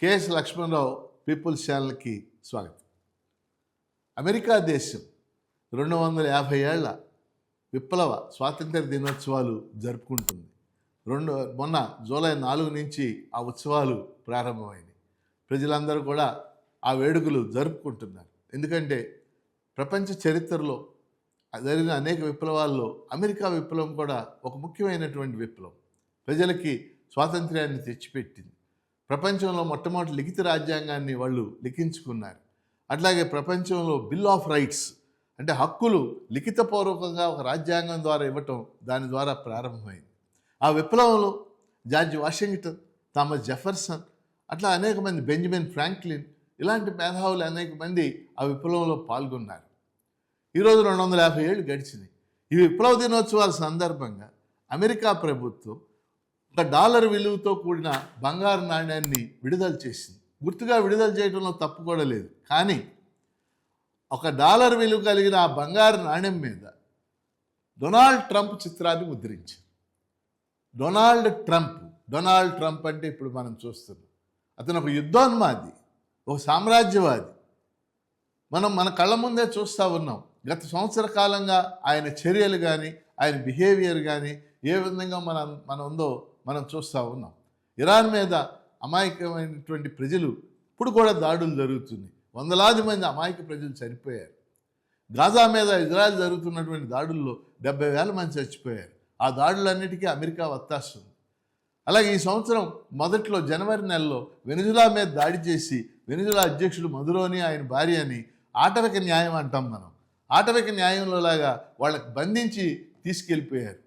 KS Lakshmana Rao peoples ఛానల్కి స్వాగతం. America దేశం 250 ఏళ్ల విప్లవ స్వాతంత్ర దినోత్సవాలు జరుపుకుంటుంది. మొన్న జూలై 4 నుంచి ఆ ఉత్సవాలు ప్రారంభమైనవి. ప్రజలందరూ కూడా ఆ వేడుకలు జరుపుకుంటున్నారు. ఎందుకంటే ప్రపంచ చరిత్రలో జరిగిన అనేక విప్లవాల్లో అమెరికా విప్లవం కూడా ఒక ముఖ్యమైనటువంటి విప్లవం. ప్రజలకి స్వాతంత్ర్యాన్ని తెచ్చిపెట్టింది. ప్రపంచంలో మొట్టమొదటి లిఖిత రాజ్యాంగాన్ని వాళ్ళు లిఖించుకున్నారు. అట్లాగే ప్రపంచంలో బిల్ ఆఫ్ రైట్స్ అంటే హక్కులు లిఖితపూర్వకంగా ఒక రాజ్యాంగం ద్వారా ఇవ్వటం దాని ద్వారా ప్రారంభమైంది. ఆ విప్లవంలో జార్జ్ వాషింగ్టన్, థామస్ జెఫర్సన్, అట్లా అనేక మంది, బెంజమిన్ ఫ్రాంక్లిన్, ఇలాంటి మేధావులు అనేక మంది ఆ విప్లవంలో పాల్గొన్నారు. ఈరోజు 250 ఏళ్ళు గడిచినాయి. ఈ విప్లవ దినోత్సవాల సందర్భంగా అమెరికా ప్రభుత్వం $1 విలువతో కూడిన బంగారు నాణ్యాన్ని విడుదల చేసింది. గుర్తుగా విడుదల చేయడంలో తప్పు కూడా లేదు. కానీ $1 విలువ కలిగిన ఆ బంగారు నాణ్యం మీద డొనాల్డ్ ట్రంప్ చిత్రాన్ని ముద్రించారు. డొనాల్డ్ ట్రంప్ అంటే ఇప్పుడు మనం చూస్తున్నాం. అతను ఒక యుద్ధోన్మాది, ఒక సామ్రాజ్యవాది. మన కళ్ళ ముందే చూస్తూ ఉన్నాం. గత సంవత్సర కాలంగా ఆయన చర్యలు కానీ, ఆయన బిహేవియర్ కానీ ఏ విధంగా మన ఉందో మనం చూస్తూ ఉన్నాం. ఇరాన్ మీద అమాయకమైనటువంటి ప్రజలు ఇప్పుడు కూడా దాడులు జరుగుతుంది. వందలాది మంది అమాయక ప్రజలు చనిపోయారు. గాజా మీద ఇజ్రాయెల్ జరుగుతున్నటువంటి దాడుల్లో 70,000 మంది చచ్చిపోయారు. ఆ దాడులన్నిటికీ అమెరికా వత్తాస్తుంది. అలాగే ఈ సంవత్సరం మొదట్లో జనవరి నెలలో వెనిజులా మీద దాడి చేసి వెనిజులా అధ్యక్షుడు మదురోని ఆయన భార్యని ఆటవిక న్యాయం అంటాం మనం. ఆటవిక న్యాయంలో లాగా వాళ్ళకి బంధించి తీసుకెళ్ళిపోయారు.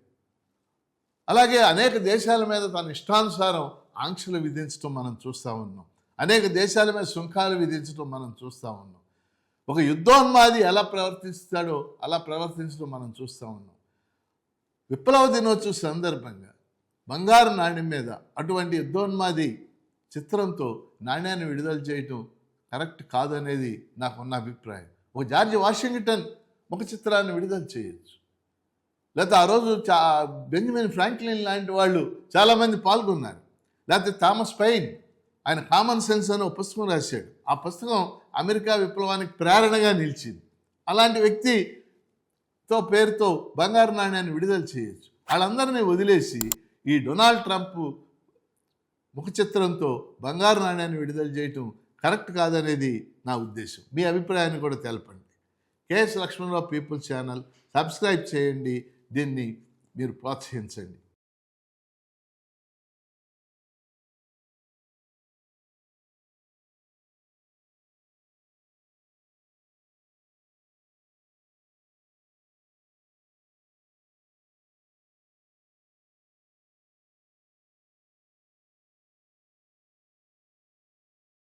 అలాగే అనేక దేశాల మీద తన ఇష్టానుసారం ఆంక్షలు విధించడం మనం చూస్తూ ఉన్నాం. అనేక దేశాల మీద సుంకాలు విధించడం మనం చూస్తూ ఉన్నాం. ఒక యుద్ధోన్మాది ఎలా ప్రవర్తిస్తాడో అలా ప్రవర్తించడం మనం చూస్తూ ఉన్నాం. విప్లవ దినోత్సవ సందర్భంగా బంగారు నాణ్యం మీద అటువంటి యుద్ధోన్మాది చిత్రంతో నాణ్యాన్ని విడుదల చేయటం కరెక్ట్ కాదనేది నాకున్న అభిప్రాయం. ఒక జార్జ్ వాషింగ్టన్ ఒక చిత్రాన్ని విడుదల చేయొచ్చు, లేకపోతే ఆ రోజు బెంజమిన్ ఫ్రాంక్లిన్ లాంటి వాళ్ళు చాలామంది పాల్గొన్నారు. లేకపోతే థామస్ పైన్, ఆయన కామన్ సెన్స్ అని ఒక పుస్తకం రాశాడు. ఆ పుస్తకం అమెరికా విప్లవానికి ప్రేరణగా నిలిచింది. అలాంటి వ్యక్తితో పేరుతో బంగారు నాణ్యాన్ని విడుదల చేయొచ్చు. వాళ్ళందరినీ వదిలేసి ఈ డొనాల్డ్ ట్రంప్ ముఖ చిత్రంతో బంగారు నాణ్యాన్ని విడుదల చేయటం కరెక్ట్ కాదనేది నా ఉద్దేశం. మీ అభిప్రాయాన్ని కూడా తెలపండి. KS Lakshmana Rao peoples channel subscribe చేయండి. దీన్ని మీరు ప్రోత్సహించండి.